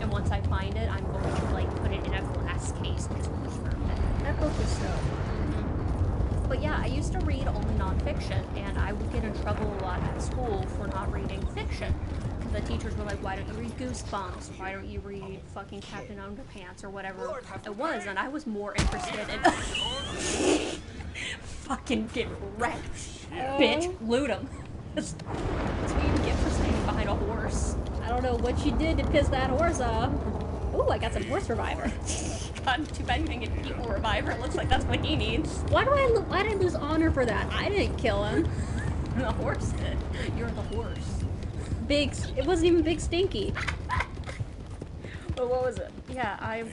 and once I find it, I'm going to, like, put it in a glass case and just preserve it. That book was so fun. But yeah, I used to read only nonfiction, and I would get in trouble a lot at school for not reading fiction. Because the teachers were like, why don't you read Goosebumps? Why don't you read fucking Captain Underpants or whatever it was? And I was more interested in... Fucking get wrecked, bitch. Loot him. That's what you get for standing behind a horse. I don't know what you did to piss that horse off. Ooh, I got some horse reviver. God, too bad you didn't get people reviver. It looks like that's what he needs. Why did I lose honor for that? I didn't kill him. The horse did. You're the horse. It wasn't even Big Stinky. But what was it? Yeah,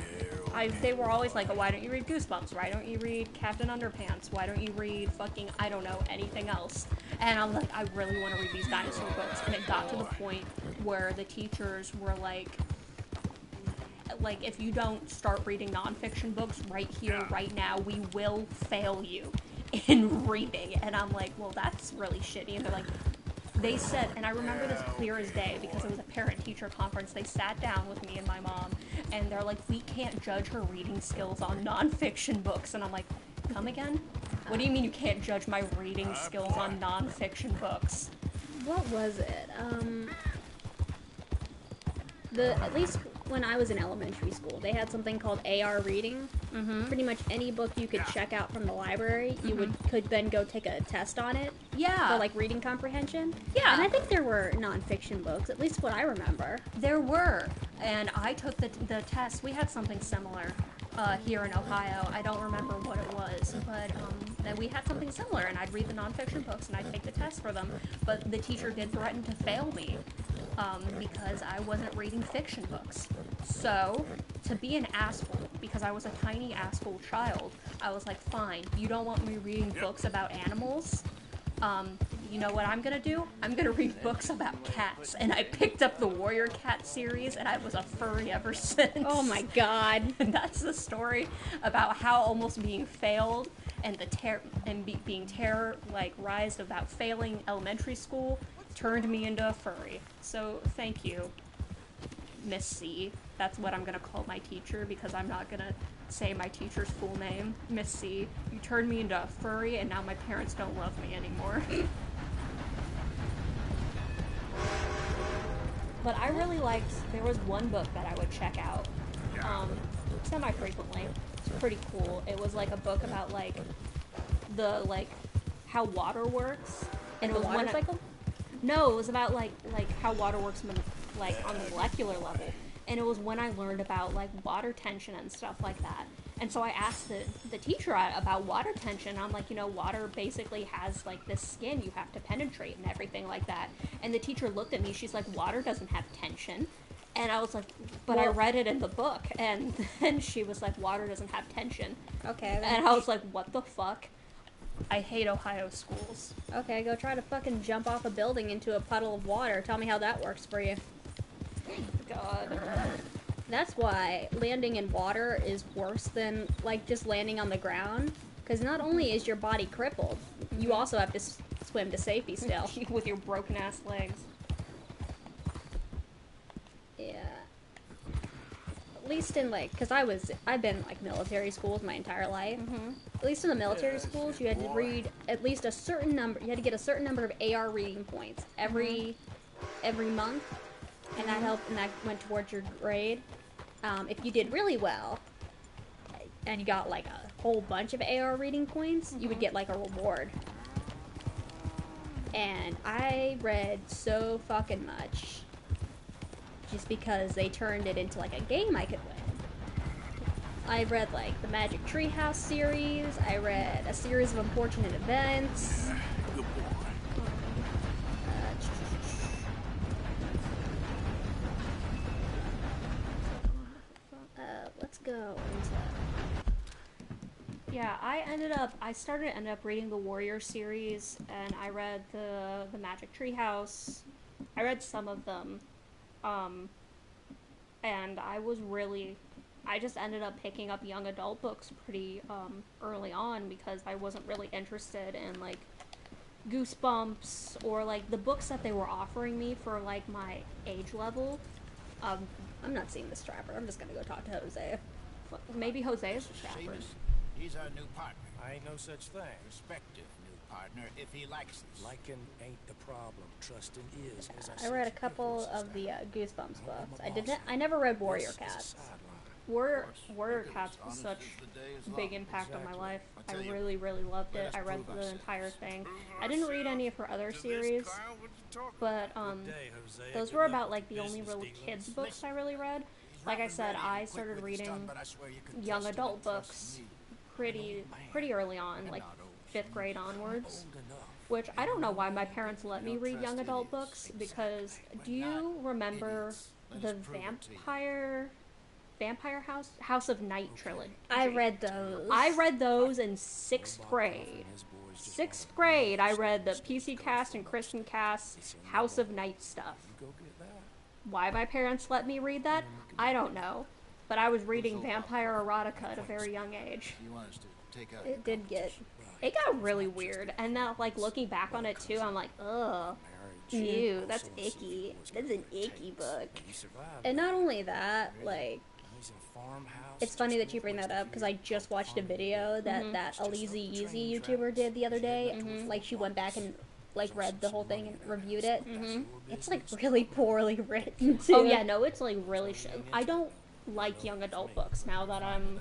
they were always like, oh, why don't you read Goosebumps? Why don't you read Captain Underpants? Why don't you read fucking, I don't know, anything else? And I'm like, I really want to read these dinosaur books. And it got to the point where the teachers were like, if you don't start reading nonfiction books right here, right now, we will fail you in reading. And I'm like, well, that's really shitty. And they're like, they said, and I remember this clear as day because it was a parent-teacher conference, they sat down with me and my mom, and they're like, we can't judge her reading skills on nonfiction books. And I'm like, come again? What do you mean you can't judge my reading skills on nonfiction books? What was it? At least when I was in elementary school, they had something called AR reading. Mm-hmm. Pretty much any book you could check out from the library, you could then go take a test on it. Yeah. For, like, reading comprehension. Yeah. And I think there were nonfiction books, at least what I remember. There were. And I took the test. We had something similar here in Ohio. I don't remember what it was, but that we had something similar. And I'd read the nonfiction books and I'd take the test for them. But the teacher did threaten to fail me. Because I wasn't reading fiction books. So, to be an asshole, because I was a tiny asshole child, I was like, fine, you don't want me reading books about animals? You know what I'm gonna do? I'm gonna read books about cats. And I picked up the Warrior Cat series, and I was a furry ever since. Oh my god. And that's the story about how almost being failed and being terrorized about failing elementary school turned me into a furry. So thank you, Miss C. That's what I'm gonna call my teacher because I'm not gonna say my teacher's full name. Miss C, you turned me into a furry and now my parents don't love me anymore. But I really liked, there was one book that I would check out semi-frequently. It's pretty cool. It was like a book about how water works. And it was water cycle? No, it was about like how water works on the molecular level. And it was when I learned about like water tension and stuff like that. And so I asked the teacher about water tension. I'm like, water basically has like this skin you have to penetrate and everything like that. And the teacher looked at me, she's like, water doesn't have tension. And I was like, but I read it in the book. And then she was like, water doesn't have tension. Okay. And I was like, what the fuck? I hate Ohio schools. Okay, go try to fucking jump off a building into a puddle of water. Tell me how that works for you. God. That's why landing in water is worse than, like, just landing on the ground. Because not only is your body crippled, you also have to swim to safety still. With your broken-ass legs. Yeah. At least in, like, because I've been, like, military schools my entire life. Mm-hmm. At least in the military schools, you had to read at least a certain number, you had to get a certain number of AR reading points every month. And that helped, and that went towards your grade. If you did really well, and you got, like, a whole bunch of AR reading points, you would get, like, a reward. And I read so fucking much. Just because they turned it into, like, a game I could win. I read, like, the Magic Treehouse series. I read a series of unfortunate events. Good boy. Let's go into... Yeah, I ended up reading the Warrior series, and I read the Magic Treehouse. I read some of them. And I just ended up picking up young adult books pretty, early on because I wasn't really interested in, like, Goosebumps or, like, the books that they were offering me for, like, my age level, I'm not seeing the strapper. I'm just gonna go talk to Jose. Maybe Jose is the trapper. Seamus, he's our new partner. I ain't no such thing. Prospective new partner, if he likes us. Liking ain't the problem. Trusting is. As I read a couple of the Goosebumps books. I never read Warrior Cats. Warrior Cats was such big impact on my life. I really, really loved it. I read the entire thing. I didn't read any of her other series, but those were about like the only really kids books I really read. Like I said, I started reading young adult books pretty early on, like 5th grade onwards. Which I don't know why my parents let me read young adult books, because do you remember the Vampire House of Night trilogy? I read those. I read those in 6th grade. 6th grade, I read the PC Cast and Christian Cast House of Night stuff. Why my parents let me read that, I don't know. But I was reading vampire erotica at a very young age. You want us to take out It did get. It got really weird, and now, like, looking back on it too, I'm like, ugh, ew, that's icky. That's an icky book. And not only that, like, it's funny that you bring that up because I just watched a video that Alizy Yeezy YouTuber did the other day. Like, she went back and like read the whole thing and reviewed it. It's like really poorly written too. Oh yeah, no, it's like really I don't like young adult books now that I'm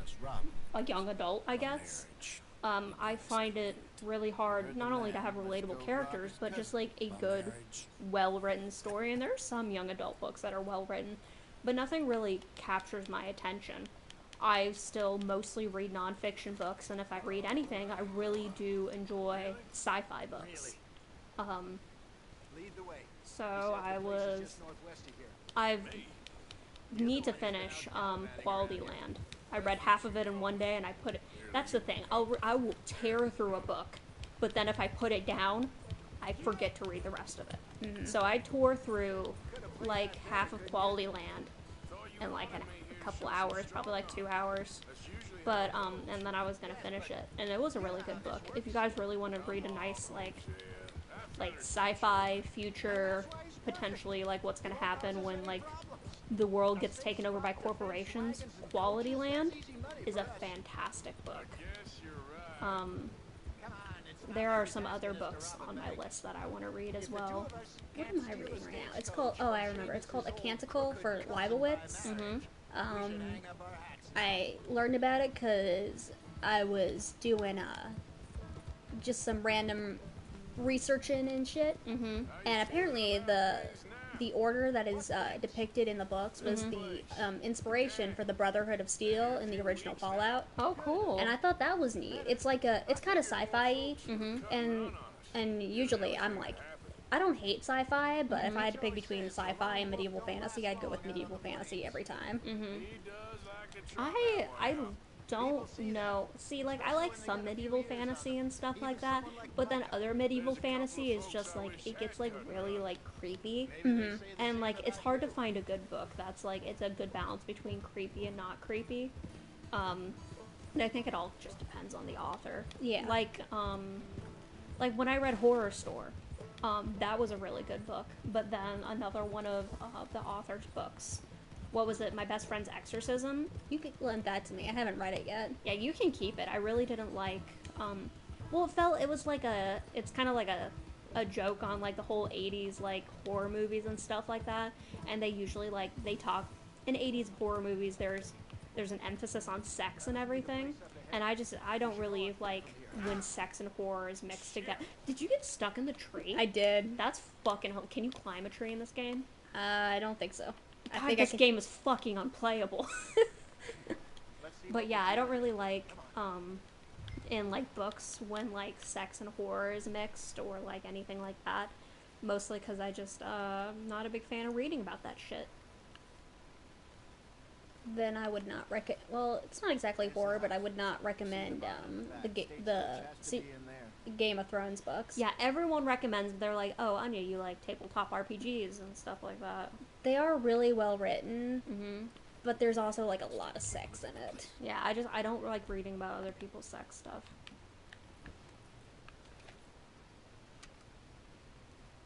a young adult, I guess. I find it really hard not only to have relatable characters, but just like a good, well-written story. And there are some young adult books that are well-written, but nothing really captures my attention. I still mostly read nonfiction books, and if I read anything, I really do enjoy sci-fi books. So I need to finish Quality Land. I read half of it in one day, and I put it. That's the thing. I will tear through a book, but then if I put it down, I forget to read the rest of it. So I tore through like half of Quality Land in like a couple hours, probably like 2 hours. But and then I was gonna finish it, and it was a really good book. If you guys really want to read a nice like sci-fi future, potentially like what's gonna happen when like the world gets taken over by corporations, Quality Land is a fantastic book. There are some other books on my list that I want to read as well. What am I reading right now? It's called. Oh, I remember. It's called A Canticle for Leibowitz. I learned about it because I was doing just some random researching and shit. And apparently the order that is depicted in the books was the inspiration for the Brotherhood of Steel in the original Fallout. Oh, cool. And I thought that was neat. It's like it's kind of sci-fi-y, and usually I'm like, I don't hate sci-fi, but if I had to pick between sci-fi and medieval fantasy, I'd go with medieval fantasy every time. I don't know. See, like, I like some medieval fantasy and stuff like that, but then other medieval fantasy is just, like, it gets, like, really, like, creepy. And, like, it's hard to find a good book that's, like, it's a good balance between creepy and not creepy. And I think it all just depends on the author. Yeah. Like when I read Horror Store, that was a really good book, but then another one of the author's books, what was it, My Best Friend's Exorcism? You could lend that to me. I haven't read it yet. Yeah, you can keep it. I really didn't like, well, it was like it's kind of like a joke on, like, the whole 80s, like, horror movies and stuff like that, and they usually, like, they talk, in 80s horror movies, there's an emphasis on sex and everything, and I don't really like when sex and horror is mixed together. Did you get stuck in the tree? I did. That's fucking, can you climb a tree in this game? I don't think so. I think this game is fucking unplayable. But yeah, I don't really like, in, like, books when, like, sex and horror is mixed or, like, anything like that. Mostly because I just, not a big fan of reading about that shit. Then I would not well, it's not exactly horror, but I would not recommend, the Game of Thrones books. Yeah, everyone recommends, they're like, oh, Anya, you like tabletop RPGs and stuff like that. They are really well written, but there's also, like, a lot of sex in it. Yeah, I don't like reading about other people's sex stuff.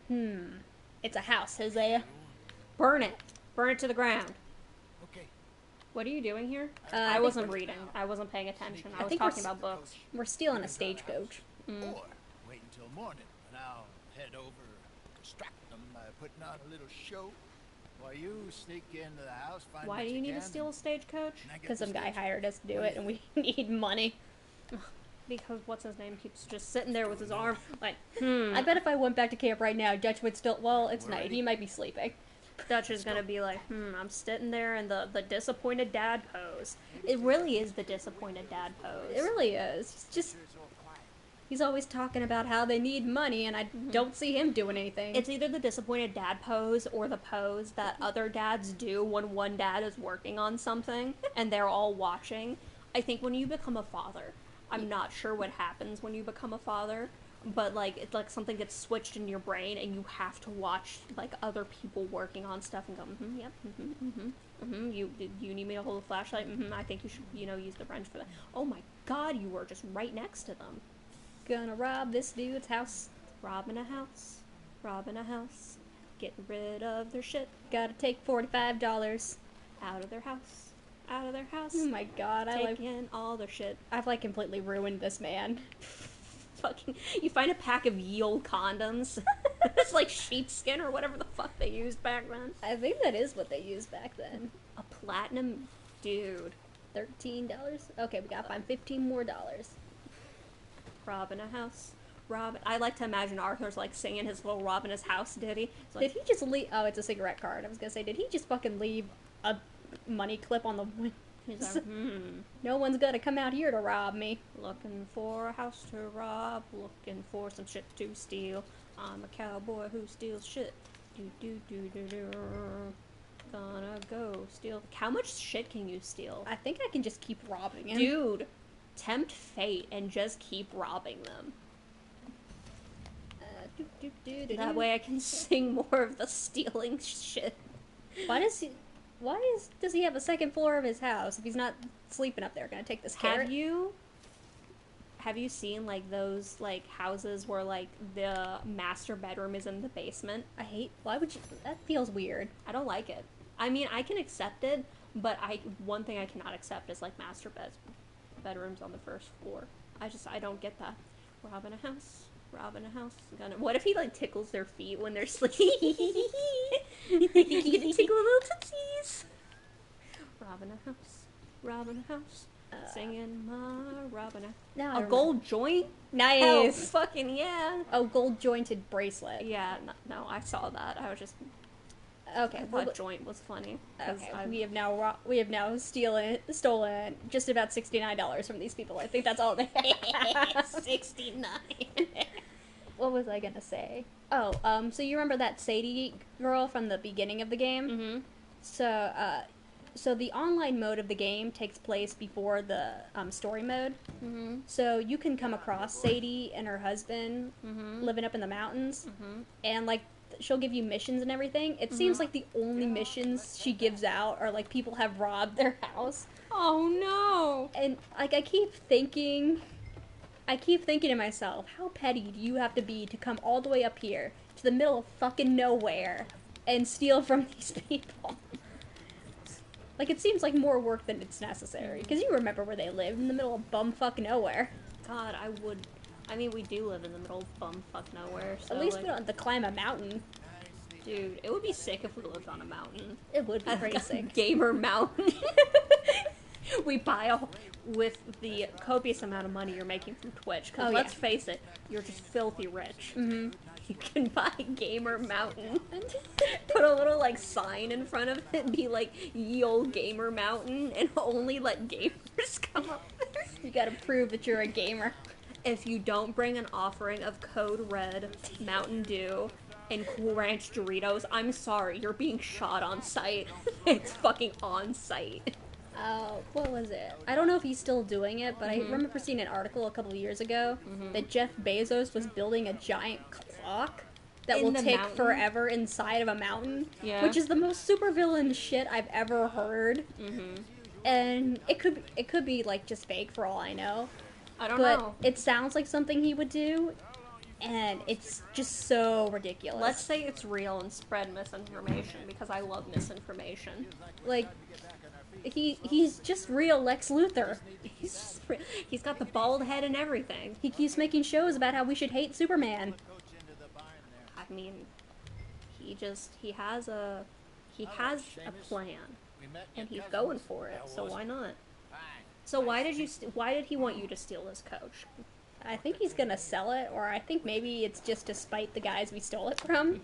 It's a house, Hosea. Burn it. Burn it to the ground. What are you doing here? I I think wasn't reading. I wasn't paying attention. I was think we're talking about books. We're stealing a stagecoach. Or wait until morning, and I'll head over, distract them by putting on a little show, while you sneak into the house, find Why what do you need can, to steal a stagecoach? and I get Because the some guy stage. hired us to do it, and we need money. Because what's his name keeps just sitting there with his arm like, I bet if I went back to camp right now, Dutch would still. Well, it's We're night. ready. He might be sleeping. Dutch is gonna be like, I'm sitting there in the disappointed dad pose. It really is the disappointed dad pose. It really is. It's just. He's always talking about how they need money, and I don't see him doing anything. It's either the disappointed dad pose or the pose that other dads do when one dad is working on something and they're all watching. I think when you become a father, I'm not sure what happens when you become a father, but like it's like something gets switched in your brain and you have to watch like other people working on stuff and go, yep, you need me to hold a flashlight? I think you should, use the wrench for that. Oh my god, you were just right next to them. Gonna rob this dude's house. Robbing a house, getting rid of their shit Gotta take $45. out of their house, Oh my god, taking all their shit. I've like completely ruined this man. Fucking, you find a pack of ye old condoms. It's like sheepskin or whatever the fuck they used back then. I think that is what they used back then. A platinum, dude. $13? Okay, we gotta find 15 more dollars. Robbing a house. I like to imagine Arthur's like singing his little robbing his house ditty. It's Did like, he just leave? Oh, it's a cigarette card. I was gonna say, did he just fucking leave a money clip on the window? he's like, No one's gonna come out here to rob me. looking for a house to rob, looking for some shit to steal. I'm a cowboy who steals shit. Do do do do do. Gonna go steal. How much shit can you steal? I think I can just keep robbing him. Dude, tempt fate and just keep robbing them. That way I can sing more of the stealing shit. Does he have a second floor of his house if he's not sleeping up there? Gonna take this carrot? Have you seen like those like houses where like the master bedroom is in the basement? Why would you? That feels weird. I don't like it. I mean, I can accept it, but one thing I cannot accept is like bedrooms on the first floor. I don't get that. Robbing a house. What if he like tickles their feet when they're sleeping? Tickle little tootsies. Robbing a house. Singing my robbing Now a gold joint. Nice. Hell, fucking yeah. Oh, gold jointed bracelet. Yeah, no, I saw that. I was just Okay. I Well, thought joint was funny. 'Cause okay. We have now stolen just about $69 from these people. I think that's all they have. 69. What was I gonna say? Oh, so you remember that Sadie girl from the beginning of the game? Mm-hmm. So the online mode of the game takes place before the story mode. Mm-hmm. So you can come across Sadie and her husband Mm-hmm. living up in the mountains, Mm-hmm. and like she'll give you missions and everything. It seems like the only missions she gives out are like people have robbed their house, Oh no. and like I keep thinking to myself, how petty do you have to be to come all the way up here to the middle of fucking nowhere and steal from these people? Like, it seems like more work than it's necessary. Because you remember where they lived, in the middle of bumfuck nowhere. God, I mean, we do live in the middle of bumfuck nowhere, so At least like, we don't have to climb a mountain. dude, it would be sick if we lived on a mountain. It would be pretty sick. Gamer mountain. We buy with the copious amount of money you're making from Twitch. Because Oh, let's yeah. face it, you're just filthy rich. Mm-hmm. You can buy Gamer Mountain. Put a little like sign in front of it and be like, ye old Gamer Mountain, and only let gamers come up there. You gotta prove that you're a gamer. If you don't bring an offering of Code Red, Mountain Dew, and Cool Ranch Doritos, I'm sorry, you're being shot on site. It's fucking on site. What was it? I don't know if he's still doing it, but I remember seeing an article a couple of years ago that Jeff Bezos was building a giant clock that In will the take mountain? forever inside of a mountain. Yeah. Which is the most supervillain shit I've ever heard. And it could be like just fake for all I know. I don't But know. it sounds like something he would do, and it's just so ridiculous. Let's say it's real and spread misinformation, because I love misinformation. Like, He's just real Lex Luthor. He's got the bald head and everything. He keeps making shows about how we should hate Superman. I mean, he has a plan, and he's going for it. So why not? So why did he want you to steal this coach? I think he's gonna sell it, or I think maybe it's just to spite the guys we stole it from.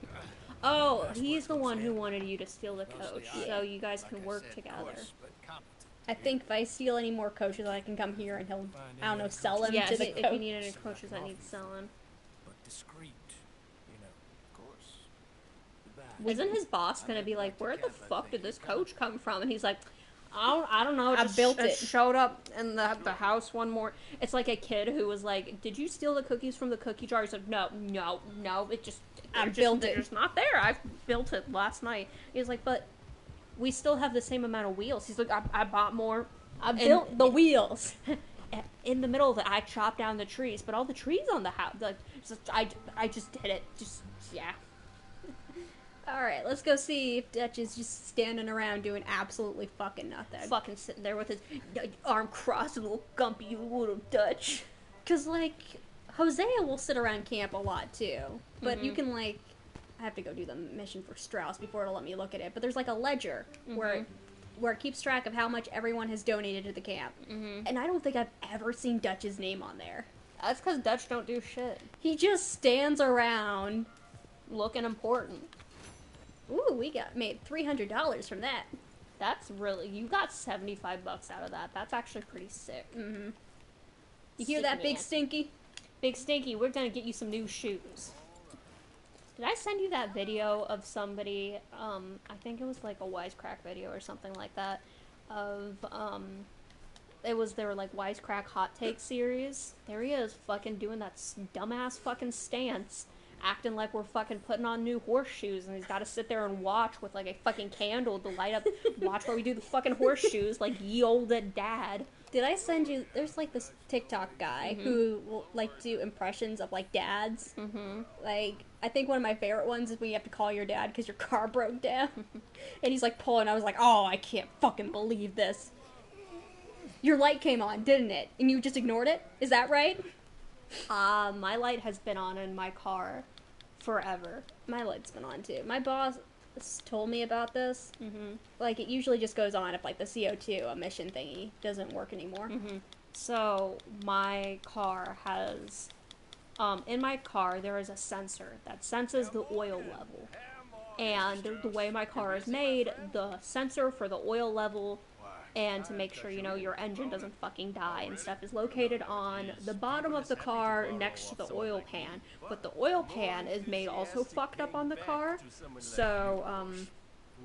Oh, he's the one who wanted you to steal the coach, so you guys can work together. I think if I steal any more coaches, I can come here and he'll, I don't know, sell them Yeah, to the if coach. you need any coaches that need selling. But discreet, you know. Of course. Isn't his boss gonna be like, where the fuck did this coach come from? And he's like, I don't know. I Just built it. Showed up in the house one more. It's like a kid who was like, did you steal the cookies from the cookie jar? He's like, no. I built it. They're just not there. I built it last night. He's like, but we still have the same amount of wheels. He's like, I bought more. I built the wheels. In the middle of it, I chopped down the trees, but all the trees on the house, like, I just did it. Just, yeah. Alright, let's go see if Dutch is just standing around doing absolutely fucking nothing. Fucking sitting there with his arm crossed, little gumpy little Dutch. Because, like, Hosea will sit around camp a lot, too. But you can, like, I have to go do the mission for Strauss before it'll let me look at it. But there's, like, a ledger where it keeps track of how much everyone has donated to the camp. And I don't think I've ever seen Dutch's name on there. That's because Dutch don't do shit. He just stands around. Looking important. Ooh, we made $300 from that. That's really, you got $75 out of that. That's actually pretty sick. You hear that, Big Stinky? Big Stinky, we're gonna get you some new shoes. Did I send you that video of somebody, I think it was like a Wisecrack video or something like that, of, they were like Wisecrack Hot Take series. There he is, fucking doing that dumbass fucking stance, acting like we're fucking putting on new horseshoes, and he's gotta sit there and watch with like a fucking candle to light up, watch while we do the fucking horseshoes, like ye olde dad. Did I send you, there's like this TikTok guy who will like do impressions of like dads. Like, I think one of my favorite ones is when you have to call your dad because your car broke down. And he's like pulling, I was like, oh, I can't fucking believe this. Your light came on, didn't it? And you just ignored it? Is that right? My light has been on in my car forever. My light's been on too. My boss told me about this. Like, it usually just goes on if like the CO2 emission thingy doesn't work anymore. So my car has, in my car there is a sensor that senses the oil level, and the way my car is made, the sensor for the oil level and to make sure, you know, your engine doesn't fucking die and stuff is located on the bottom of the car next to the oil pan. But the oil pan is made also fucked up on the car, so,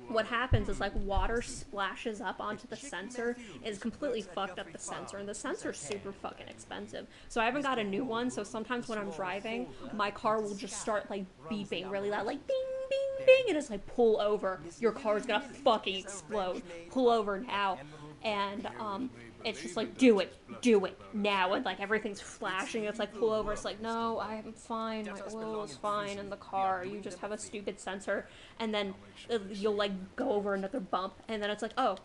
what happens is, like, water splashes up onto the sensor and it's completely fucked up the sensor, and the sensor's super fucking expensive. So I haven't got a new one, so sometimes when I'm driving, my car will just start, like, beeping really loud, like, bing, bing, bing, and it's like, pull over. Your car's gonna fucking explode. Pull over now. And, it's just like, do it now, and like everything's flashing. It's like, pull over. It's like, no, I'm fine, my oil is fine in the car, you just have a stupid sensor. And then you'll like go over another bump, and then it's like, oh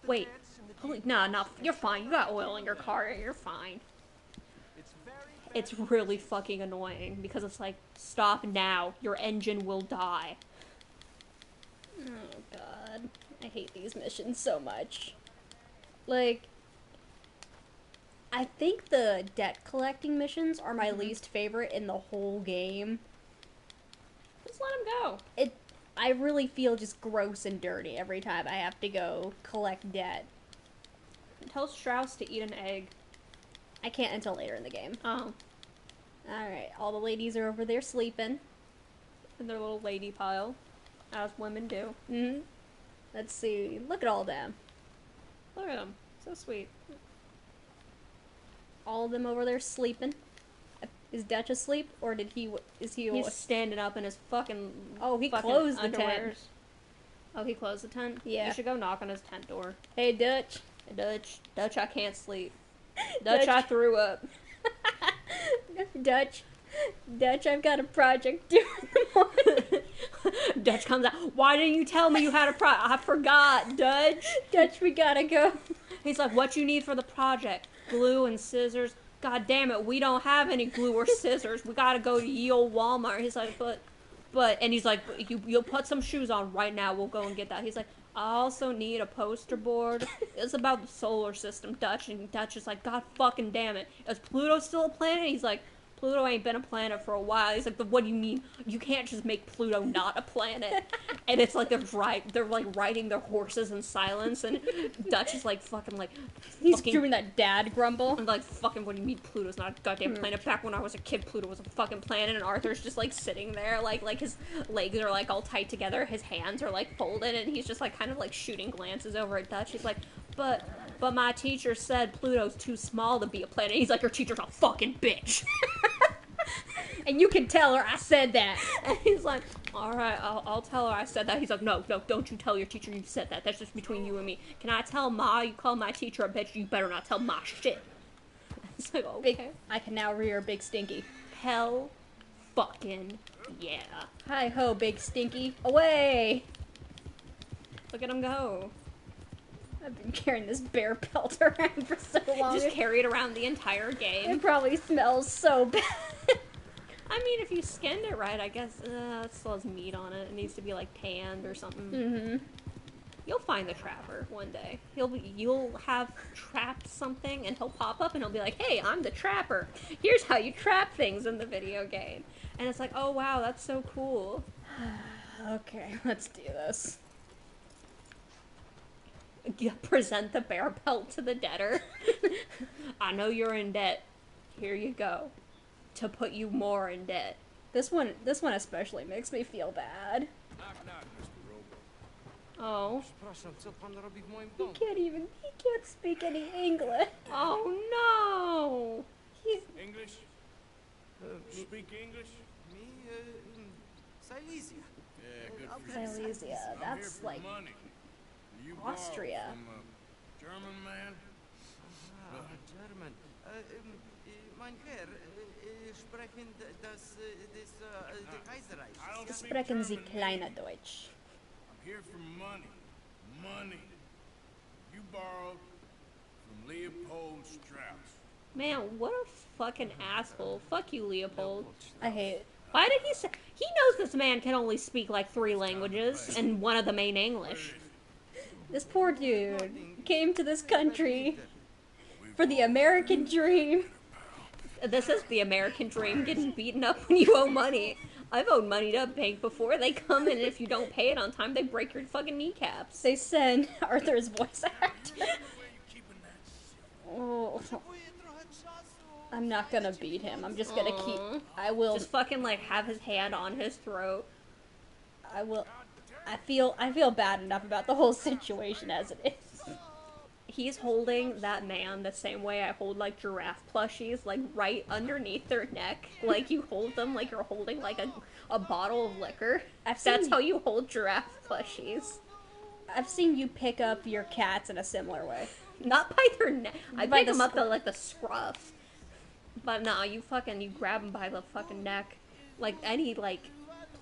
wait, holy, no, you're fine, you got oil in your car, you're fine. It's really fucking annoying because it's like, stop now, your engine will die. Oh god, I hate these missions so much. Like, I think the debt collecting missions are my least favorite in the whole game. Just let him go. I really feel just gross and dirty every time I have to go collect debt. Tell Strauss to eat an egg. I can't until later in the game. Oh. Alright, all the ladies are over there sleeping. In their little lady pile. As women do. Let's see. Look at all them. Look at them. So sweet. All of them over there sleeping. Is Dutch asleep, or is he? He's standing up in his fucking. Oh, he fucking closed the underwears. tent. Oh, he closed the tent? Yeah. You should go knock on his tent door. Hey, Dutch. Hey, Dutch, I can't sleep. Dutch, I threw up. Dutch, I've got a project due in the morning. Dutch comes out. Why didn't you tell me you had a I forgot, Dutch. Dutch, we gotta go. He's like, what you need for the project? Glue and scissors. God damn it, we don't have any glue or scissors. We gotta go to ye old Walmart. He's like, but, and he's like, you'll put some shoes on right now. We'll go and get that. He's like, I also need a poster board. It's about the solar system, Dutch. And Dutch is like, God fucking damn it. Is Pluto still a planet? He's like, Pluto ain't been a planet for a while. He's like, but what do you mean? You can't just make Pluto not a planet. And it's like they're like riding their horses in silence, and Dutch is like fucking like He's doing that dad grumble. and like fucking what do you mean Pluto's not a goddamn planet? Back when I was a kid, Pluto was a fucking planet, and Arthur's just like sitting there, like his legs are like all tight together, his hands are like folded, and he's just like kind of like shooting glances over at Dutch. He's like, but my teacher said Pluto's too small to be a planet. He's like, your teacher's a fucking bitch. And you can tell her I said that. And he's like, all right, I'll tell her I said that. He's like, no, don't you tell your teacher you said that. That's just between you and me. Can I tell Ma you call my teacher a bitch? You better not tell Ma shit. It's like, okay. Big, I can now rear Big Stinky. Hell fucking yeah. Hi ho, Big Stinky. Away! Look at him go. I've been carrying this bear pelt around for so long. Just carry it around the entire game. It probably smells so bad. I mean, if you skinned it right, I guess it still has meat on it. It needs to be like tanned or something. Mm-hmm. You'll find the trapper one day. You'll have trapped something, and he'll pop up, and he'll be like, "Hey, I'm the trapper. Here's how you trap things in the video game." And it's like, "Oh wow, that's so cool." Okay, let's do this. You present the bear pelt to the debtor. I know you're in debt. Here you go. To put you more in debt. This one especially makes me feel bad. Knock, knock, Mr. Robo. Oh. He can't speak any English. Oh no. He's English? Speak English? Silesia. Yeah, good for you. Silesia. I'm That's here for like money. You borrow Austria. From a German man? German. Mein Herr, sprechen das Kaiserreich. I don't speak Sprechen Sie German. kleiner Deutsch. I'm here for money. Money. You borrowed from Leopold Strauss. Man, what a fucking asshole. Fuck you, Leopold. I hate it. Why did he say... He knows this man can only speak like 3 languages, and one of them ain't English. This poor dude came to this country for the American dream. This is the American dream, getting beaten up when you owe money. I've owed money to a bank before. They come, and if you don't pay it on time, they break your fucking kneecaps. They send Arthur's voice actor. Where you keeping that? Oh, I'm not gonna beat him. I'm just gonna keep. I will. Just fucking, like, have his hand on his throat. I will. I feel bad enough about the whole situation as it is. He's holding that man the same way I hold, like, giraffe plushies, like, right underneath their neck. Like, you hold them like you're holding, like, a bottle of liquor. That's how you hold giraffe plushies. I've seen you pick up your cats in a similar way. Not by their neck. I By pick the them up, like, the scruff. But no, you grab them by the fucking neck. Like, any, like,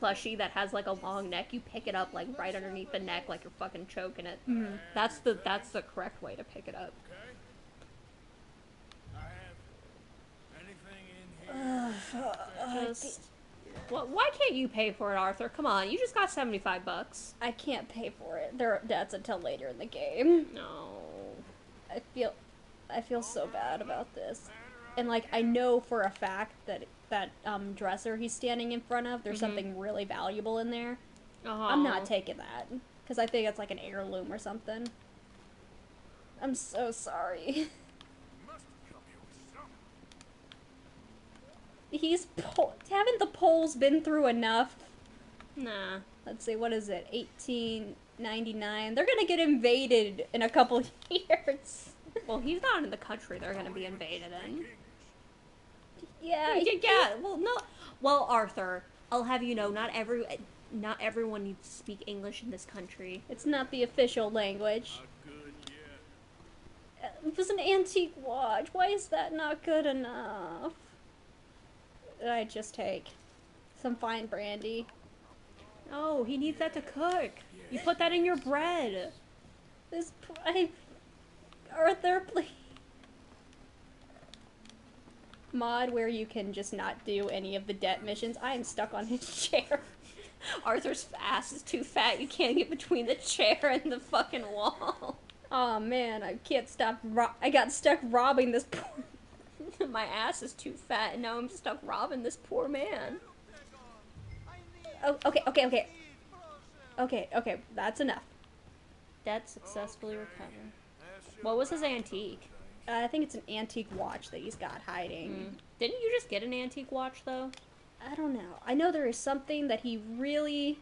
plushie that has, like, a long neck, you pick it up, like, right underneath the neck, like you're fucking choking it. Mm-hmm. That's the correct way to pick it up. Okay. I have anything in here. Just... Well, why can't you pay for it, Arthur? Come on, you just got $75. I can't pay for it. That's until later in the game. No. I feel so bad about this. And, like, I know for a fact that dresser he's standing in front of, there's something really valuable in there. I'm not taking that. Because I think it's like an heirloom or something. I'm so sorry. Haven't the Poles been through enough? Nah. Let's see, what is it? 1899. They're gonna get invaded in a couple years. Well, he's not in the country they're gonna be invaded in. Yeah. Yeah. Well, no. Well, Arthur, I'll have you know, not everyone needs to speak English in this country. It's not the official language. Not good yet. It was an antique watch. Why is that not good enough? I just take some fine brandy. Oh, he needs that to cook. You put that in your bread. Arthur, please. Mod where you can just not do any of the debt missions. I am stuck on his chair. Arthur's ass is too fat. You can't get between the chair and the fucking wall. Oh man, I can't stop. I got stuck robbing this poor. My ass is too fat, and now I'm stuck robbing this poor man. Oh, okay. Okay, that's enough. Debt successfully recovered. What was his antique? I think it's an antique watch that he's got hiding. Didn't you just get an antique watch, though? I don't know. I know there is something that he really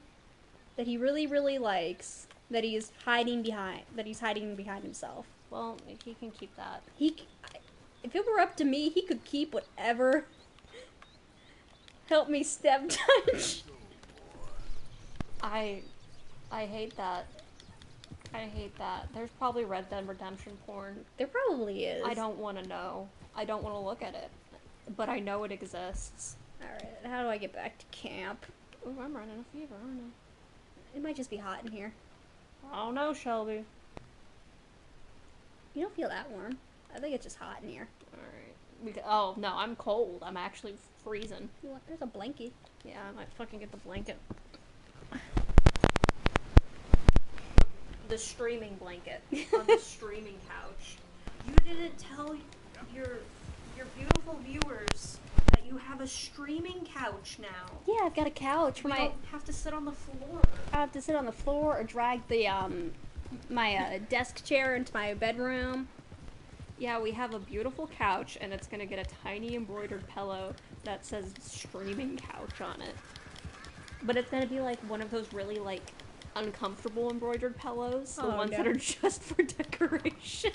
likes that he's hiding behind. That he's hiding behind himself. Well, he can keep that. If it were up to me, he could keep whatever. Help me, step touch. I hate that. I hate that. There's probably Red Dead Redemption porn. There probably is. I don't want to know. I don't want to look at it. But I know it exists. Alright, how do I get back to camp? Ooh, I'm running a fever, aren't I? It might just be hot in here. I don't know, Shelby. You don't feel that warm. I think it's just hot in here. Alright. Oh, no, I'm cold. I'm actually freezing. Look, there's a blanket. Yeah, I might fucking get the blanket. The streaming blanket on the streaming couch. You didn't tell your beautiful viewers that you have a streaming couch now. Yeah, I've got a couch for You my. don't have to sit on the floor. I have to sit on the floor or drag the my desk chair into my bedroom. Yeah, we have a beautiful couch, and it's gonna get a tiny embroidered pillow that says streaming couch on it. But it's gonna be like one of those really like uncomfortable embroidered pillows, the ones that are just for decoration.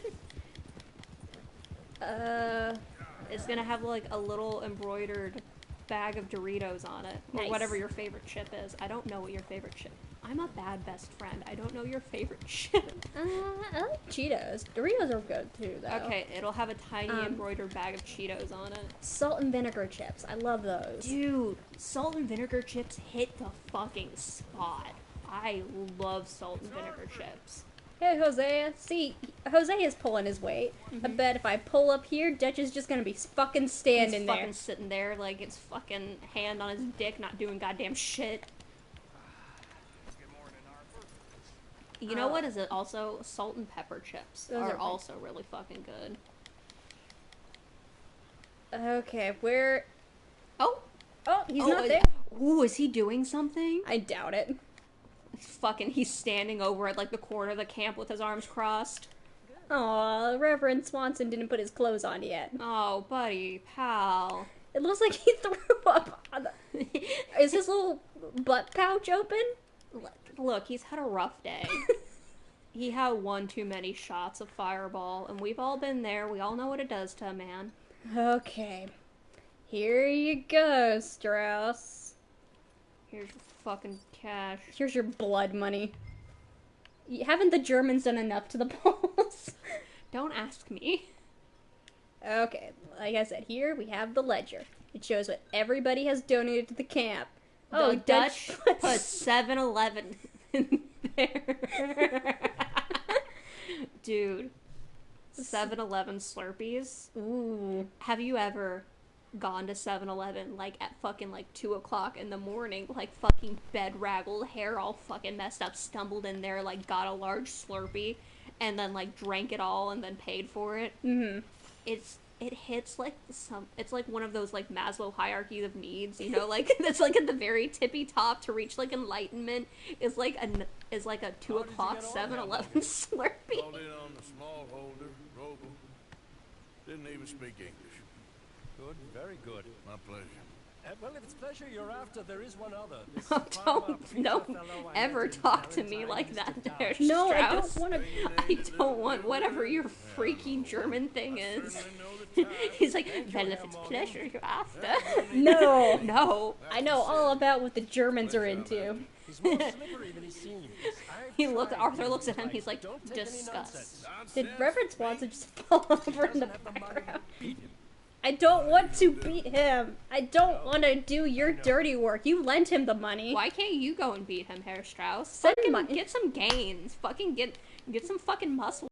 It's gonna have like a little embroidered bag of Doritos on it, or Nice. whatever your favorite chip is. I don't know what your favorite chip. I'm a bad best friend. I don't know your favorite chip. I like Cheetos. Doritos are good too, though. Okay, it'll have a tiny embroidered bag of Cheetos on it. Salt and vinegar chips. I love those. Dude, salt and vinegar chips hit the fucking spot. I love salt and vinegar chips. Hey, Hosea. See, Hosea is pulling his weight. I bet if I pull up here, Dutch is just gonna be fucking standing He's there. fucking sitting there like it's fucking hand on his dick, not doing goddamn shit. You know what is it also? Salt and pepper chips Those are are also really fucking good. Okay, where? Oh! Oh, he's not there. Ooh, is he doing something? I doubt it. He's standing over at like the corner of the camp with his arms crossed. Aw, Reverend Swanson didn't put his clothes on yet. Oh, buddy, pal. It looks like he threw up on the... Is his little butt pouch open? Look, he's had a rough day. He had one too many shots of Fireball, and we've all been there. We all know what it does to a man. Okay. Here you go, Strauss. Here's your fucking cash. Here's your blood money. Haven't the Germans done enough to the Poles? Don't ask me. Okay, like I said, here we have the ledger. It shows what everybody has donated to the camp. Oh, Though Dutch put 7-Eleven in there. Dude, 7-Eleven Slurpees. Ooh. Have you ever gone to 7-Eleven like at fucking like 2 o'clock in the morning, like fucking bed-raggled, hair all fucking messed up, stumbled in there, like got a large Slurpee, and then like drank it all and then paid for it? Mm-hmm. It hits like it's like one of those like Maslow hierarchy of needs, you know, like that's like at the very tippy top to reach like enlightenment is like a 2 o'clock 7-Eleven Slurpee. Called in on the small holder, Rogel. Didn't even speak English. Good, very good. My pleasure. Well, if it's pleasure you're after, there is one other. This Oh, farmer preacher don't fellow I ever met in talk to me Valentine, like Mr. that, Dowd. there, No, I Strauss. don't want to. I don't want whatever your freaky German thing is. He's like, well, if it's pleasure you're after. No. No. I know all about what the Germans are into. He's more slippery than he seems. Arthur looks at him, he's like, Don't take any disgust. nonsense. Did Reverend Swanson just fall over in the Doesn't have the money to background? beat him. I don't want to beat him. I don't want to do your dirty work. You lent him the money. Why can't you go and beat him, Herr Strauss? Send Fucking money. get some gains. Fucking get some fucking muscle.